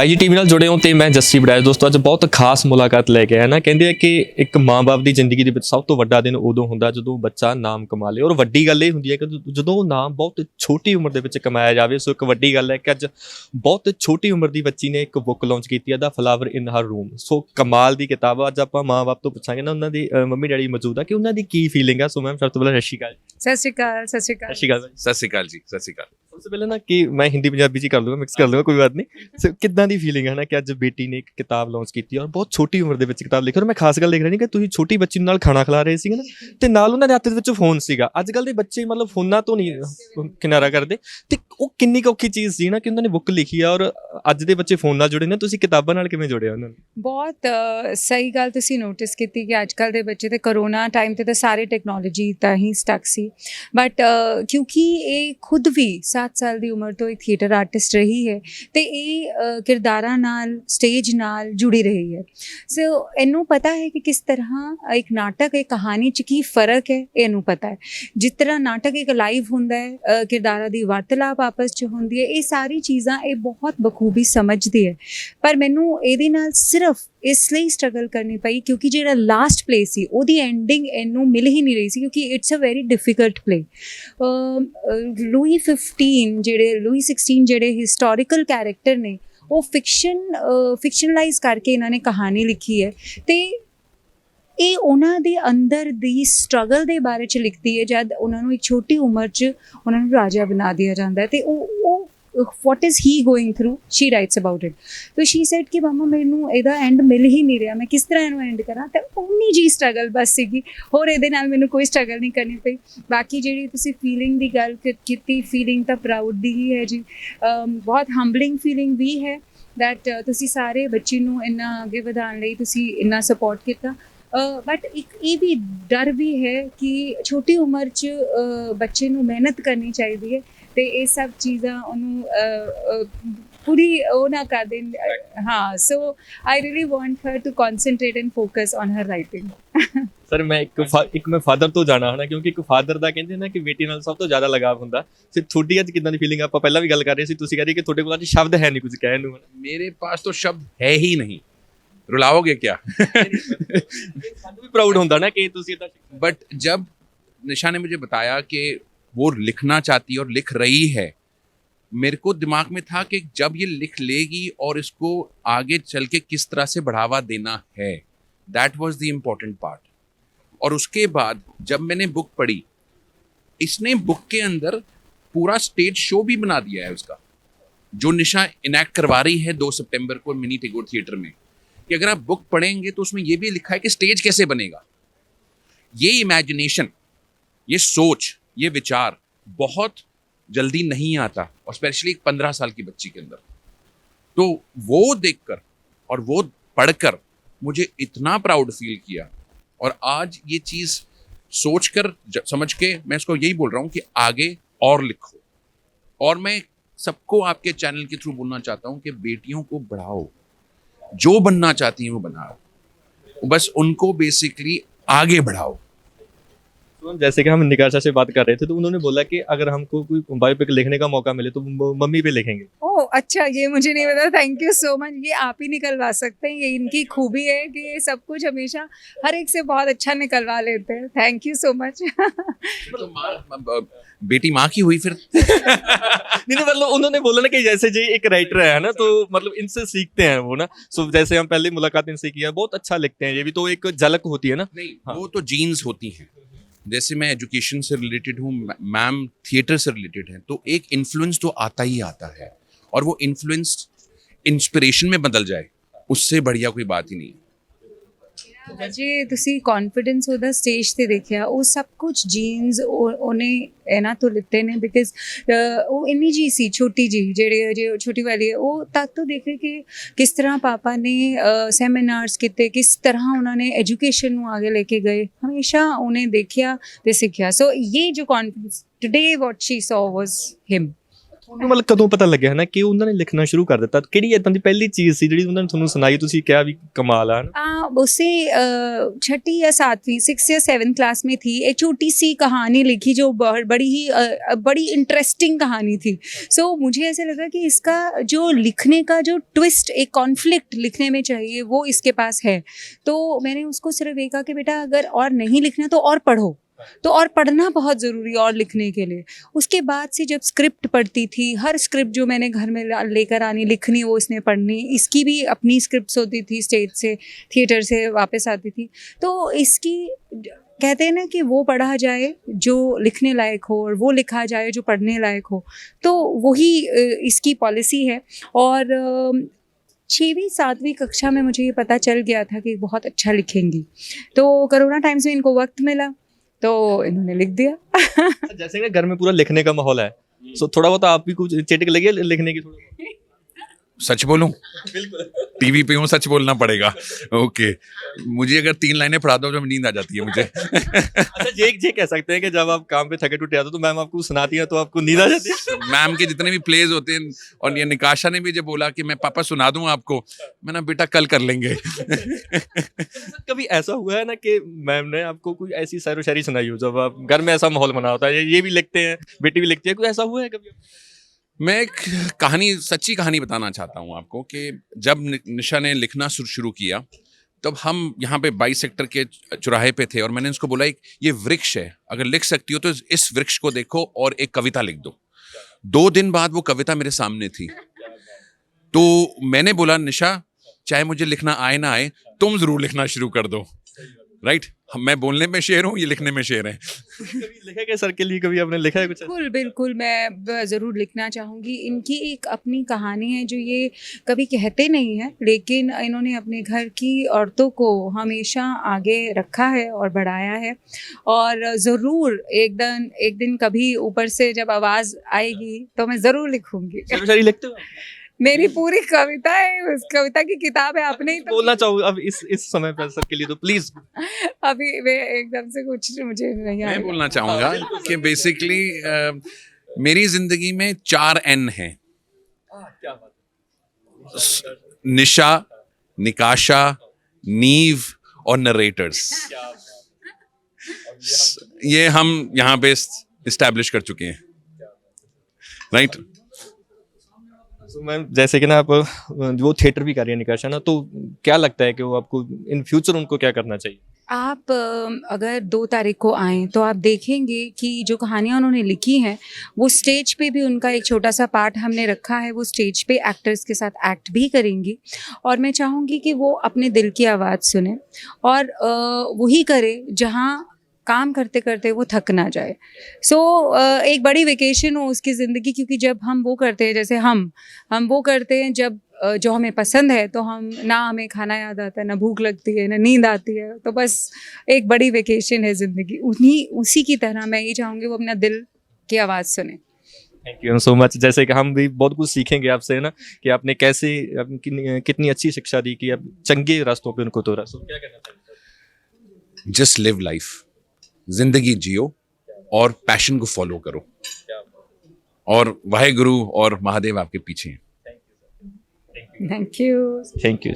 ਬਾਈ ਜੀ ਟੀਵੀ ਨਾਲ ਜੁੜੇ ਹੋ ਤੇ ਮੈਂ ਜੱਸੀ ਬੜਾਇਆ। ਦੋਸਤੋ ਅੱਜ ਬਹੁਤ ਖਾਸ ਮੁਲਾਕਾਤ ਲੈ ਕੇ ਆਇਆ ਨਾ। ਕਹਿੰਦੇ ਆ ਕਿ ਇੱਕ ਮਾਂ-ਬਾਪ ਦੀ ਜ਼ਿੰਦਗੀ ਦੇ ਵਿੱਚ ਸਭ ਤੋਂ ਵੱਡਾ ਦਿਨ ਉਦੋਂ ਹੁੰਦਾ ਜਦੋਂ ਬੱਚਾ ਨਾਮ ਕਮਾ ਲੇ, ਔਰ ਵੱਡੀ ਗੱਲ ਇਹ ਹੁੰਦੀ ਹੈ ਕਿ ਜਦੋਂ ਉਹ ਨਾਮ ਬਹੁਤ ਛੋਟੀ ਉਮਰ ਦੇ ਵਿੱਚ ਕਮਾਇਆ ਜਾਵੇ। ਸੋ ਇੱਕ ਵੱਡੀ ਗੱਲ ਹੈ ਕਿ ਅੱਜ ਬਹੁਤ ਛੋਟੀ ਉਮਰ ਦੀ ਬੱਚੀ ਨੇ ਇੱਕ ਬੁੱਕ ਲਾਂਚ ਕੀਤੀ ਹੈ, ਦਾ ਫਲਾਵਰ ਇਨ ਹਰ ਰੂਮ। ਸੋ ਕਮਾਲ ਦੀ ਕਿਤਾਬ ਆ। ਅੱਜ ਆਪਾਂ ਮਾਂ-ਬਾਪ ਤੋਂ ਪੁੱਛਾਂਗੇ ਨਾ, ਉਹਨਾਂ ਦੀ ਮੰਮੀ ਡੈਡੀ ਮੌਜੂਦ ਆ, ਕਿ ਉਹਨਾਂ ਦੀ ਕੀ ਫੀਲਿੰਗ ਆ। ਸੋ ਮੈਮ ਸਭ ਤੋਂ ਪਹਿਲਾਂ ਸਤਿ ਸ਼੍ਰੀ ਅਕਾਲ। ਸਤਿ ਸ਼੍ਰੀ ਅਕਾਲ। ਸਤਿ ਸ਼੍ਰੀ ਅਕਾਲ। ਸਤਿ ਸ਼੍ਰੀ ਅਕਾਲ ਸਤਿ ਸ਼੍ਰੀ ਅਕਾਲ ਜੀ। ਸਤਿ ਸ਼੍ਰੀ ਅਕਾਲ। ਸਭ ਤੋਂ ਪਹਿਲਾਂ ਨਾ ਕਿ ਮੈਂ ਹਿੰਦੀ ਪੰਜਾਬੀ 'ਚ ਕਰ ਲੂੰਗਾ, ਮਿਕਸ ਕਰ ਲੂੰਗਾ, ਕੋਈ ਬਾਤ ਨਹੀਂ। ਸੋ ਕਿੱਦਾਂ ਦੀ ਫੀਲਿੰਗ ਹੈ ਨਾ ਕਿ ਅੱਜ ਬੇਟੀ ਨੇ ਇੱਕ ਕਿਤਾਬ ਲਾਂਚ ਕੀਤੀ ਔਰ ਬਹੁਤ ਛੋਟੀ ਉਮਰ ਦੇ ਵਿੱਚ ਕਿਤਾਬ ਲਿਖੀ। ਔਰ ਮੈਂ ਖਾਸ ਗੱਲ ਦੇਖ ਰਿਹਾ ਨਹੀਂ ਕਿ ਤੁਸੀਂ ਛੋਟੀ ਬੱਚੀ ਨੂੰ ਨਾਲ ਖਾਣਾ ਖਿਲਾ ਰਹੇ ਸੀਗੇ ਨਾ, ਤੇ ਨਾਲ ਉਹਨਾਂ ਦੇ ਹੱਥ ਦੇ ਵਿੱਚ ਫੋਨ ਸੀਗਾ। ਅੱਜ ਕੱਲ੍ਹ ਦੇ ਬੱਚੇ ਮਤਲਬ ਫੋਨਾਂ ਤੋਂ ਨਹੀਂ ਕਿਨਾਰਾ ਕਰਦੇ, ਤੇ ਉਹ ਕਿੰਨੀ ਕੁ ਔਖੀ ਚੀਜ਼ ਸੀ ਨਾ ਕਿ ਉਹਨਾਂ ਨੇ ਬੁੱਕ ਲਿਖੀ ਆ, ਔਰ ਅੱਜ ਦੇ ਬੱਚੇ ਫੋਨ ਨਾਲ ਜੁੜੇ ਨੇ, ਤੁਸੀਂ ਕਿਤਾਬਾਂ ਨਾਲ ਕਿਵੇਂ ਜੁੜਿਆ ਉਹਨਾਂ ਨੂੰ? ਬਹੁਤ ਸਹੀ ਗੱਲ ਤੁਸੀਂ ਨੋਟਿਸ ਕੀਤੀ ਕਿ ਅੱਜ ਕੱਲ੍ਹ ਦੇ ਬੱਚੇ ਤੇ ਕਰੋਨਾ ਟਾਈਮ ਤੇ ਤਾਂ ਸਾਰੇ ਟੈਕਨੋਲੋਜੀ ਤਾਂ ਹੀ ਸਟਕ ਸੀ, ਬਟ ਕਿਉਂਕਿ ਇਹ ਖੁਦ ਵੀ 7 ਸਾਲ ਦੀ ਉਮਰ ਤੋਂ ਇੱਕ ਥੀਏਟਰ ਆਰਟਿਸਟ ਰਹੀ ਹੈ ਤੇ ਇਹ ਕਿਰਦਾਰਾਂ ਨਾਲ ਸਟੇਜ ਨਾਲ ਜੁੜੀ ਰਹੀ ਹੈ। ਸੋ ਇਹਨੂੰ ਪਤਾ ਹੈ ਕਿ ਕਿਸ ਤਰ੍ਹਾਂ ਇੱਕ ਨਾਟਕ ਇੱਕ ਕਹਾਣੀ 'ਚ ਕੀ ਫ਼ਰਕ ਹੈ, ਇਹਨੂੰ ਪਤਾ ਹੈ। ਜਿਸ ਤਰ੍ਹਾਂ ਨਾਟਕ ਇੱਕ ਲਾਈਵ ਹੁੰਦਾ ਹੈ, ਕਿਰਦਾਰਾਂ ਦੀ ਵਾਰਤਾਲਾਪ ਆਪਸ 'ਚ ਹੁੰਦੀ ਹੈ, ਇਹ ਸਾਰੀ ਚੀਜ਼ਾਂ ਇਹ ਬਹੁਤ ਬਖੂਬੀ ਸਮਝਦੀ ਹੈ। ਪਰ ਮੈਨੂੰ ਇਹਦੇ ਨਾਲ ਸਿਰਫ ਇਸ ਲਈ ਸਟਰਗਲ ਕਰਨੀ ਪਈ ਕਿਉਂਕਿ ਜਿਹੜਾ ਲਾਸਟ ਪਲੇ ਸੀ ਉਹਦੀ ਐਂਡਿੰਗ ਇਹਨੂੰ ਮਿਲ ਹੀ ਨਹੀਂ ਰਹੀ ਸੀ, ਕਿਉਂਕਿ it's a very difficult play. Louis 16 ਜਿਹੜੇ ਹਿਸਟੋਰੀਕਲ ਕੈਰੈਕਟਰ ਨੇ ਉਹ ਫਿਕਸ਼ਨਲਾਈਜ਼ ਕਰਕੇ ਇਹਨਾਂ ਨੇ ਕਹਾਣੀ ਲਿਖੀ ਹੈ, ਤੇ ਇਹ ਉਹਨਾਂ ਦੇ ਅੰਦਰ ਦੀ ਸਟਰਗਲ ਦੇ ਬਾਰੇ 'ਚ ਲਿਖਦੀ ਹੈ। ਜਦ ਉਹਨਾਂ ਨੂੰ ਇੱਕ ਛੋਟੀ ਉਮਰ 'ਚ ਉਹਨਾਂ ਨੂੰ ਰਾਜਾ ਬਣਾ ਦਿਆ ਜਾਂਦਾ ਹੈ ਤੇ ਉਹ what is he going through, she writes about it. So she said ਕਿ ਮਮਾ ਮੈਨੂੰ ਇਹਦਾ ਐਂਡ ਮਿਲ ਹੀ ਨਹੀਂ ਰਿਹਾ, ਮੈਂ ਕਿਸ ਤਰ੍ਹਾਂ ਇਹਨੂੰ ਐਂਡ ਕਰਾਂ। ਤੇ ਉਨੀ ਜੀ ਸਟਰਗਲ ਬਸ ਸੀਗੀ, ਹੋਰ ਇਹਦੇ ਨਾਲ ਮੈਨੂੰ ਕੋਈ ਸਟਰਗਲ ਨਹੀਂ ਕਰਨੀ ਪਈ। ਬਾਕੀ ਜਿਹੜੀ ਤੁਸੀਂ ਫੀਲਿੰਗ ਦੀ ਗੱਲ ਕੀਤੀ, ਫੀਲਿੰਗ ਤਾਂ ਪ੍ਰਾਊਡ ਦੀ ਹੀ ਹੈ ਜੀ, ਬਹੁਤ ਹੰਬਲਿੰਗ ਫੀਲਿੰਗ ਵੀ ਹੈ ਦੈਟ ਤੁਸੀਂ ਸਾਰੇ ਬੱਚੀ ਨੂੰ ਇੰਨਾ ਅੱਗੇ ਵਧਾਉਣ ਲਈ ਤੁਸੀਂ ਇੰਨਾ ਸਪੋਰਟ ਕੀਤਾ। ਬਟ ਇੱਕ ਇਹ ਵੀ ਡਰ ਵੀ ਹੈ ਕਿ ਛੋਟੀ ਉਮਰ 'ਚ ਬੱਚੇ ਨੂੰ ਮਿਹਨਤ ਕਰਨੀ ਚਾਹੀਦੀ ਹੈ ਤੇ ਇਹ ਸਭ ਚੀਜ਼ਾਂ ਉਹਨੂੰ ਪੂਰੀ ਉਹ ਨਾ ਕਰ ਦੇਣ। ਹਾਂ, so I really want her to concentrate and focus on her writing. Sir ਮੈਂ ਇੱਕ ਫਾਦਰ ਤੋਂ ਜਾਣਾ ਹਨਾ, ਕਿਉਂਕਿ ਇੱਕ ਫਾਦਰ ਦਾ ਕਹਿੰਦੇ ਨਾ ਕਿ ਬੇਟੀ ਨਾਲ ਸਭ ਤੋਂ ਜ਼ਿਆਦਾ ਲਗਾਵ ਹੁੰਦਾ। ਤੇ ਤੁਹਾਡੀ ਅੱਜ ਕਿੱਦਾਂ ਦੀ ਫੀਲਿੰਗ? ਆਪਾਂ ਪਹਿਲਾਂ ਵੀ ਗੱਲ ਕਰ ਰਹੇ ਸੀ, ਤੁਸੀਂ ਕਹਿ ਰਹੇ ਕਿ ਤੁਹਾਡੇ ਕੋਲ ਅੱਜ ਸ਼ਬਦ ਹੈ ਨਹੀਂ ਕੁਝ ਕਹਿਣ ਨੂੰ। मेरे पास तो शब्द है ही नहीं, रुलाओगे क्या? ਸਾਨੂੰ ਵੀ ਪ੍ਰਾਊਡ ਹੁੰਦਾ ਨਾ ਕਿ ਤੁਸੀਂ ਇਦਾਂ। बट जब निशा ने मुझे बताया कि वो लिखना चाहती है और लिख रही है, मेरे को दिमाग में था कि जब ये लिख लेगी और इसको आगे चल के किस तरह से बढ़ावा देना है, that was the important part. और उसके बाद जब मैंने बुक पढ़ी, इसने बुक के अंदर पूरा स्टेज शो भी बना दिया है उसका, जो निशा इनैक्ट करवा रही है 2 सितंबर को मिनी टैगोर थिएटर में। कि अगर आप बुक पढ़ेंगे तो उसमें ये भी लिखा है कि स्टेज कैसे बनेगा। ये इमेजिनेशन, ये सोच, ये विचार बहुत जल्दी नहीं आता, और स्पेशली एक 15 साल की बच्ची के अंदर। तो वो देखकर और वो पढ़कर मुझे इतना प्राउड फील किया, और आज ये चीज़ सोचकर समझ के मैं इसको यही बोल रहा हूँ कि आगे और लिखो। और मैं सबको आपके चैनल के थ्रू बोलना चाहता हूँ कि बेटियों को बढ़ाओ, जो बनना चाहती हैं वो बनाओ, बस उनको बेसिकली आगे बढ़ाओ। तो जैसे कि हम निकाशा से बात कर रहे थे, तो उन्होंने बोला कि अगर हमको कोई बायोपिक लिखने का मौका मिले तो मम्मी पे लिखेंगे। ओह अच्छा, ये मुझे नहीं पता। Thank you so much. ये आप ही निकलवा सकते हैं, ये इनकी खूबी है कि ये सब कुछ हमेशा हर एक से बहुत अच्छा निकलवा लेते हैं। Thank you so much. तो बेटी माँ की हुई फिर। नहीं मतलब उन्होंने बोला ना कि जैसे जी एक राइटर है ना, तो मतलब इनसे सीखते हैं वो ना। सो जैसे हम पहले मुलाकात इनसे किया, बहुत अच्छा लिखते हैं, ये भी तो एक झलक होती है ना। नहीं, हाँ। वो तो जीन्स होती हैं। जैसे मैं एजुकेशन से रिलेटेड हूँ, मैम थिएटर से रिलेटेड है, तो एक इन्फ्लुएंस तो आता ही आता है, और वो इन्फ्लुएंस इंस्पिरेशन में बदल जाए, उससे बढ़िया कोई बात ही नहीं है। ਜੇ ਤੁਸੀਂ ਕੌਨਫੀਡੈਂਸ ਉਹਦਾ ਸਟੇਜ ਤੇ ਦੇਖਿਆ, ਉਹ ਸਭ ਕੁਝ ਜੀਨਸ ਉਹਨੇ ਇਹਨਾਂ ਤੋਂ ਲਿੱਤੇ ਨੇ, ਬਿਕਾਜ਼ ਉਹ ਇੰਨੀ ਜੀ ਸੀ ਛੋਟੀ ਜੀ, ਜਿਹੜੇ ਛੋਟੀ ਵਾਲੀ ਹੈ, ਉਹ ਤਦ ਤੋਂ ਦੇਖੇ ਕਿ ਕਿਸ ਤਰ੍ਹਾਂ ਪਾਪਾ ਨੇ ਸੈਮੀਨਾਰਸ ਕੀਤੇ, ਕਿਸ ਤਰ੍ਹਾਂ ਉਹਨਾਂ ਨੇ ਐਜੂਕੇਸ਼ਨ ਨੂੰ ਆਗੇ ਲੈ ਕੇ ਗਏ, ਹਮੇਸ਼ਾ ਉਹਨੇ ਦੇਖਿਆ ਤੇ ਸਿੱਖਿਆ। ਸੋ ਇਹ ਜੋ ਕੌਨਫੀਡੈਂਸ ਟੁਡੇ ਵਾਟ ਸ਼ੀ ਸੌ ਵਾਸ ਹਿਮ। ਉਹਨੂੰ ਮਤਲਬ ਕਦੋਂ ਪਤਾ ਲੱਗਿਆ ਨਾ ਕਿ ਉਹਨਾਂ ਨੇ ਲਿਖਣਾ ਸ਼ੁਰੂ ਕਰ ਦਿੱਤਾ? ਕਿਹੜੀ ਇਦਾਂ ਦੀ ਪਹਿਲੀ ਚੀਜ਼ ਸੀ ਜਿਹੜੀ ਉਹਨਾਂ ਨੇ ਤੁਹਾਨੂੰ ਸੁਣਾਈ, ਤੁਸੀਂ ਕਿਹਾ ਵੀ ਕਮਾਲ ਆ ਨਾ? उससे छठी या सातवीं 6 या 7 क्लास में थी, एक छोटी सी कहानी लिखी जो बड़ी ही बड़ी इंटरेस्टिंग कहानी थी। सो मुझे ऐसे लगा कि इसका जो लिखने का जो ट्विस्ट, एक कॉन्फ्लिक्ट लिखने में चाहिए, वो इसके पास है। तो मैंने उसको सिर्फ ये कहा कि बेटा अगर और नहीं लिखना तो और पढ़ो, तो और पढ़ना बहुत ज़रूरी है और लिखने के लिए। उसके बाद से जब स्क्रिप्ट पढ़ती थी, हर स्क्रिप्ट जो मैंने घर में लेकर आनी, लिखनी, वो इसने पढ़नी, इसकी भी अपनी स्क्रिप्ट्स होती थी, स्टेज से थिएटर से वापस आती थी। तो इसकी कहते हैं ना कि वो पढ़ा जाए जो लिखने लायक हो और वो लिखा जाए जो पढ़ने लायक हो, तो वही इसकी पॉलिसी है। और 6वीं 7वीं कक्षा में मुझे ये पता चल गया था कि बहुत अच्छा लिखेंगी। तो कोरोना टाइम्स में इनको वक्त मिला तो इन्होंने लिख दिया। जैसे कि घर में पूरा लिखने का माहौल है, सो थोड़ा बहुत आप भी कुछ चेटिक लगे लिखने की? थोड़ा सच बोलूं? टीवी पे हूँ, सच बोलना पड़ेगा। ओके, मुझे अगर 3 लाइनें पढ़ा दो तो नींद आ जाती है मुझे। अच्छा, ये कह सकते हैं कि जब आप काम पे थके टूटे आते हो तो मैम आपको सुनाती है तो आपको नींद आ जाती है? मैम के जितने भी प्लेज होते हैं, और ये निकाशा ने भी जब बोला कि मैं पापा सुना दूं आपको, मैंने बेटा कल कर लेंगे। कभी ऐसा हुआ है ना कि मैम ने आपको कोई ऐसी शायरी व शायरी सुनाई हो जब आप घर में ऐसा माहौल बना होता है, ये भी लिखते हैं, बेटी भी लिखती है, कोई ऐसा हुआ है कभी? मैं एक कहानी, सच्ची कहानी बताना चाहता हूँ आपको कि जब निशा ने लिखना शुरू किया, तब हम यहाँ पे 22 सेक्टर के चौराहे पे थे और मैंने उसको बोला ये वृक्ष है, अगर लिख सकती हो तो इस वृक्ष को देखो और एक कविता लिख दो। 2 दिन बाद वो कविता मेरे सामने थी। तो मैंने बोला निशा, चाहे मुझे लिखना आए ना आए, तुम जरूर लिखना शुरू कर दो। राइट, मैं बोलने में शेर हूँ, ये लिखने में शेर है। कभी लिखा क्या सर के लिए? कभी आपने लिखा है कुछ? बिल्कुल बिल्कुल, मैं ज़रूर लिखना चाहूँगी। इनकी एक अपनी कहानी है जो ये कभी कहते नहीं हैं, लेकिन इन्होंने अपने घर की औरतों को हमेशा आगे रखा है और बढ़ाया है। और ज़रूर एक दिन कभी ऊपर से जब आवाज़ आएगी तो मैं ज़रूर लिखूँगी। शायरी लिखते हो? मेरी पूरी कविता है, उस कविता की किताब है। आपने ही तो बोलना चाहूँ अब इस समय पर सर के लिए तो प्लीज। अभी मैं एकदम से कुछ मुझे नहीं मैं आएगा। बोलना चाहूँगा कि बेसिकली मेरी जिंदगी में 4 N हैं। निशा, निकाशा, नीव और नरेटर्स। ये हम यहाँ पे इस्टेब्लिश कर चुके हैं। राइट। तो मैम जैसे कि ना आप वो थिएटर भी कर रही है निकाशा ना, तो क्या लगता है कि वो आपको इन फ्यूचर उनको क्या करना चाहिए? आप अगर 2 तारीख को आएँ तो आप देखेंगे कि जो कहानियाँ उन्होंने लिखी हैं वो स्टेज पे भी उनका एक छोटा सा पार्ट हमने रखा है। वो स्टेज पे एक्टर्स के साथ एक्ट भी करेंगी और मैं चाहूँगी कि वो अपने दिल की आवाज़ सुने और वही करे जहाँ काम करते करते वो थक ना जाए। सो एक बड़ी वेकेशन हो उसकी ज़िंदगी, क्योंकि जब हम वो करते हैं, जैसे हम वो करते हैं जब जो हमें पसंद है, तो हम ना हमें खाना याद आता है, ना भूख लगती है, ना नींद आती है। तो बस एक बड़ी वेकेशन है ज़िंदगी। उसी की तरह मैं ये चाहूँगी वो अपना दिल की आवाज़ सुने। Thank you so much. जैसे कि हम भी बहुत कुछ सीखेंगे आपसे, है ना, कि आपने कैसे कितनी अच्छी शिक्षा दी कि आप चंगे रास्तों पे उनको तोड़ा। क्या कहना चाहिए? जस्ट लिव लाइफ, जिंदगी जियो और पैशन को फॉलो करो, और वाहेगुरु और महादेव आपके पीछे हैं। Thank you. Thank you.